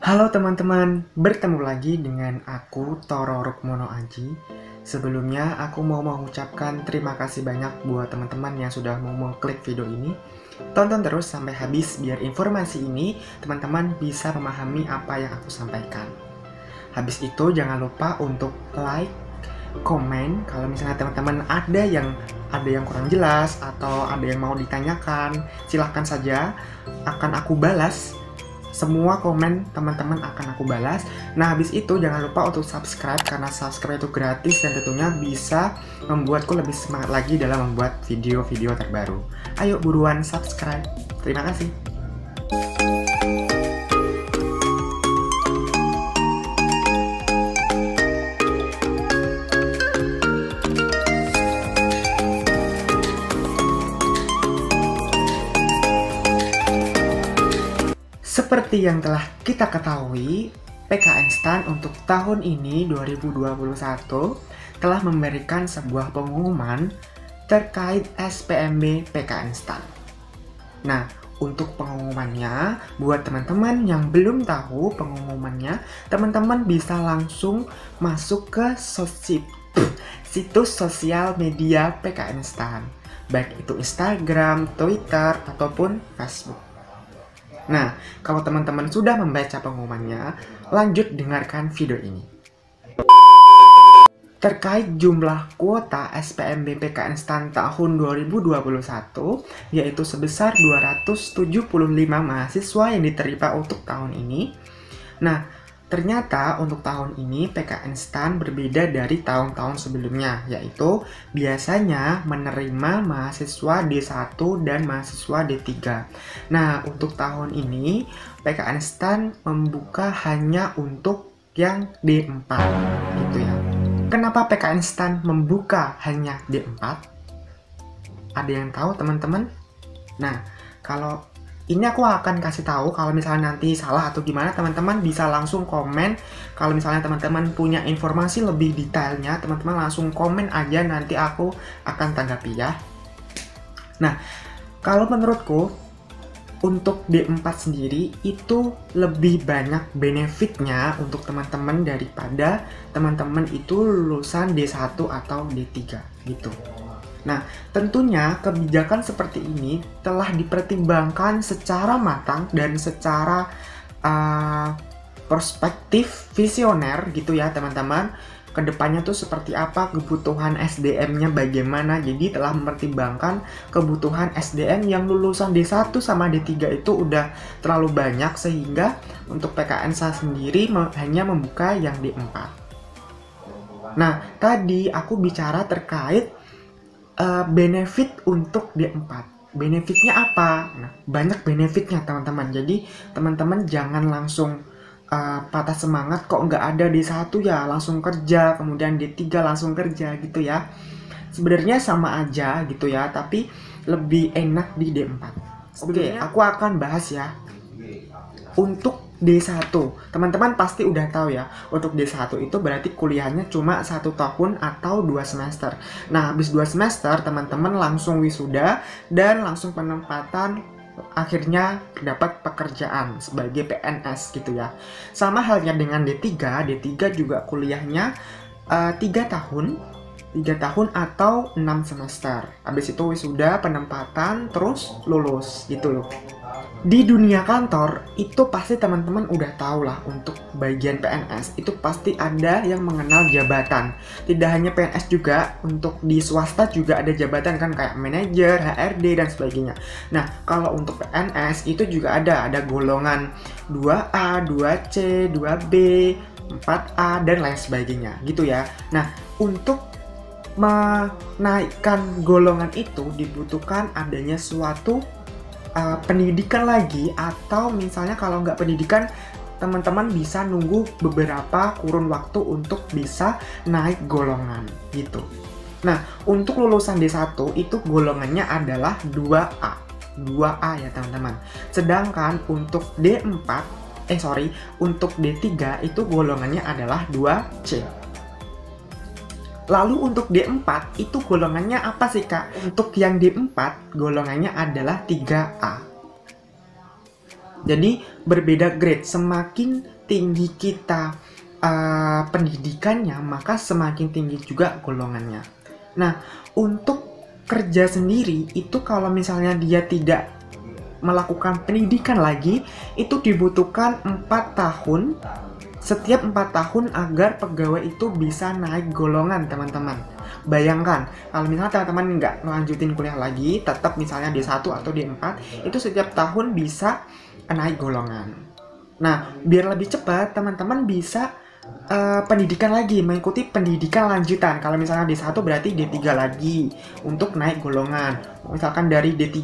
Halo teman-teman, bertemu lagi dengan aku Toro Rukmono Aji. Sebelumnya aku mau mengucapkan terima kasih banyak buat teman-teman yang sudah mau mengklik video ini. Tonton terus sampai habis biar informasi ini teman-teman bisa memahami apa yang aku sampaikan. Habis itu jangan lupa untuk like, komen kalau misalnya teman-teman ada yang kurang jelas atau ada yang mau ditanyakan, silahkan saja, akan aku balas. Semua komen teman-teman akan aku balas. Nah, habis itu jangan lupa untuk subscribe karena subscribe itu gratis dan tentunya bisa membuatku lebih semangat lagi dalam membuat video-video terbaru. Ayo buruan subscribe. Terima kasih. Seperti yang telah kita ketahui, PKN STAN untuk tahun ini 2021 telah memberikan sebuah pengumuman terkait SPMB PKN STAN. Nah, untuk pengumumannya, buat teman-teman yang belum tahu pengumumannya, teman-teman bisa langsung masuk ke situs sosial media PKN STAN, baik itu Instagram, Twitter, ataupun Facebook. Nah, kalau teman-teman sudah membaca pengumumannya, lanjut dengarkan video ini. Terkait jumlah kuota SPMB PKN STAN tahun 2021, yaitu sebesar 275 mahasiswa yang diterima untuk tahun ini. Nah, ternyata untuk tahun ini PKN STAN berbeda dari tahun-tahun sebelumnya, yaitu biasanya menerima mahasiswa D1 dan mahasiswa D3. Nah, untuk tahun ini PKN STAN membuka hanya untuk yang D4, gitu ya. Kenapa PKN STAN membuka hanya D4? Ada yang tahu teman-teman? Nah, kalau ini aku akan kasih tahu, kalau misalnya nanti salah atau gimana, teman-teman bisa langsung komen. Kalau misalnya teman-teman punya informasi lebih detailnya, teman-teman langsung komen aja, nanti aku akan tanggapi ya. Nah, kalau menurutku, untuk D4 sendiri itu lebih banyak benefitnya untuk teman-teman daripada teman-teman itu lulusan D1 atau D3 gitu. Nah, tentunya kebijakan seperti ini telah dipertimbangkan secara matang dan secara perspektif visioner gitu ya teman-teman. Kedepannya tuh seperti apa, kebutuhan SDM-nya bagaimana. Jadi telah mempertimbangkan kebutuhan SDM yang lulusan D1 sama D3 itu udah terlalu banyak, sehingga untuk PKN saya sendiri hanya membuka yang D4. Nah, tadi aku bicara terkait benefit untuk D4. Benefitnya apa? Nah, banyak benefitnya teman-teman. Jadi teman-teman jangan langsung patah semangat, kok nggak ada D1 ya langsung kerja, kemudian D3 langsung kerja gitu ya. Sebenarnya sama aja gitu ya, tapi lebih enak di D4. Oke, aku akan bahas ya. Untuk D1, teman-teman pasti udah tahu ya, untuk D1 itu berarti kuliahnya cuma 1 tahun atau 2 semester. Nah, habis 2 semester, teman-teman langsung wisuda dan langsung penempatan, akhirnya dapat pekerjaan sebagai PNS gitu ya. Sama halnya dengan D3, D3 juga kuliahnya 3 tahun, 3 tahun atau 6 semester. Habis itu wisuda, penempatan, terus lulus gitu loh. Di dunia kantor itu pasti teman-teman udah tahu lah, untuk bagian PNS itu pasti ada yang mengenal jabatan. Tidak hanya PNS juga, untuk di swasta juga ada jabatan kan, kayak manajer, HRD dan sebagainya. Nah, kalau untuk PNS itu juga ada golongan 2A, 2C, 2B, 4A dan lain sebagainya gitu ya. Nah, untuk menaikkan golongan itu dibutuhkan adanya suatu pendidikan lagi, atau misalnya kalau nggak pendidikan, teman-teman bisa nunggu beberapa kurun waktu untuk bisa naik golongan gitu. Nah, untuk lulusan D1 itu golongannya adalah 2A. 2A ya teman-teman. Sedangkan untuk untuk D3 itu golongannya adalah 2C. Lalu untuk D4 itu golongannya apa sih Kak? Untuk yang D4 golongannya adalah 3A. Jadi berbeda grade, semakin tinggi kita pendidikannya, maka semakin tinggi juga golongannya. Nah, untuk kerja sendiri itu kalau misalnya dia tidak melakukan pendidikan lagi, itu dibutuhkan 4 tahun, setiap 4 tahun agar pegawai itu bisa naik golongan, teman-teman. Bayangkan, kalau misalnya teman-teman nggak melanjutin kuliah lagi, tetap misalnya D1 atau D4, itu setiap tahun bisa naik golongan. Nah, biar lebih cepat, teman-teman bisa pendidikan lagi, mengikuti pendidikan lanjutan. Kalau misalnya D1 berarti D3 lagi untuk naik golongan. Misalkan dari D3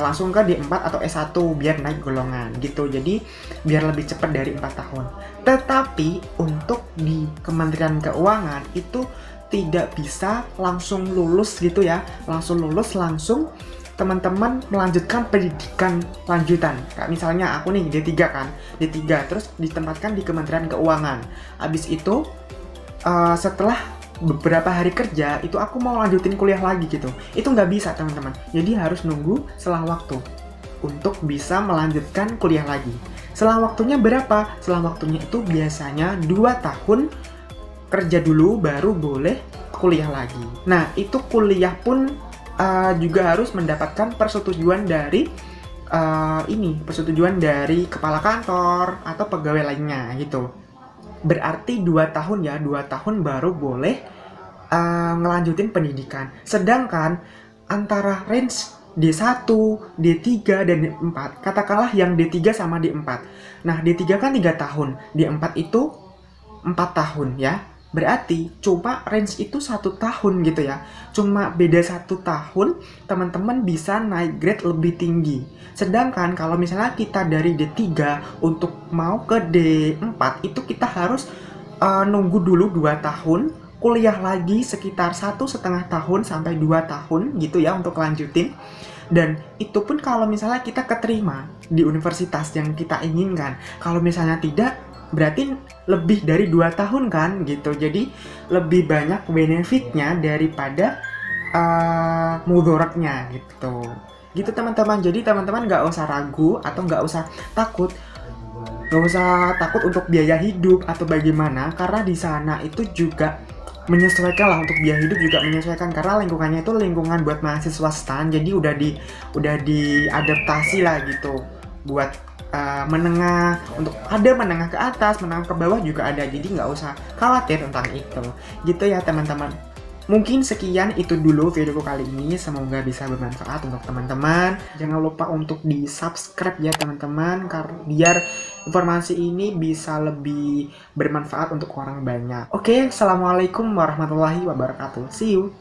langsung ke D4 atau S1 biar naik golongan gitu. Jadi biar lebih cepat dari 4 tahun. Tetapi untuk di Kementerian Keuangan itu tidak bisa langsung lulus gitu ya. Langsung lulus langsung teman-teman melanjutkan pendidikan lanjutan. Kayak misalnya aku nih D3 kan, D3 terus ditempatkan di Kementerian Keuangan. Habis itu setelah beberapa hari kerja itu aku mau lanjutin kuliah lagi gitu. Itu nggak bisa, teman-teman. Jadi harus nunggu selang waktu untuk bisa melanjutkan kuliah lagi. Selang waktunya berapa? Selang waktunya itu biasanya 2 tahun kerja dulu baru boleh kuliah lagi. Nah, itu kuliah pun juga harus mendapatkan persetujuan dari persetujuan dari kepala kantor atau pegawai lainnya gitu. Berarti 2 tahun ya, 2 tahun baru boleh ngelanjutin pendidikan. Sedangkan antara range D1, D3, dan D4, katakanlah yang D3 sama D4. Nah, D3 kan 3 tahun, D4 itu 4 tahun ya. Berarti cuma range itu 1 tahun gitu ya. Cuma beda 1 tahun, teman-teman bisa naik grade lebih tinggi. Sedangkan kalau misalnya kita dari D3 untuk mau ke D4, itu kita harus nunggu dulu 2 tahun, kuliah lagi sekitar 1,5 tahun sampai 2 tahun gitu ya untuk lanjutin. Dan itu pun kalau misalnya kita keterima di universitas yang kita inginkan. Kalau misalnya tidak, berarti lebih dari 2 tahun kan gitu. Jadi lebih banyak benefitnya daripada mudaratnya gitu. Gitu teman-teman. Jadi teman-teman nggak usah ragu atau nggak usah takut. Nggak usah takut untuk biaya hidup atau bagaimana, karena di sana itu juga menyesuaikan lah, untuk biaya hidup juga menyesuaikan karena lingkungannya itu lingkungan buat mahasiswa STAN. Jadi udah diadaptasi lah gitu buat menengah, untuk ada menengah ke atas, menengah ke bawah juga ada. Jadi nggak usah khawatir tentang itu gitu ya teman-teman. Mungkin sekian itu dulu videoku kali ini, semoga bisa bermanfaat untuk teman-teman. Jangan lupa untuk di subscribe ya teman-teman, biar informasi ini bisa lebih bermanfaat untuk orang banyak. Oke, assalamualaikum warahmatullahi wabarakatuh. See you.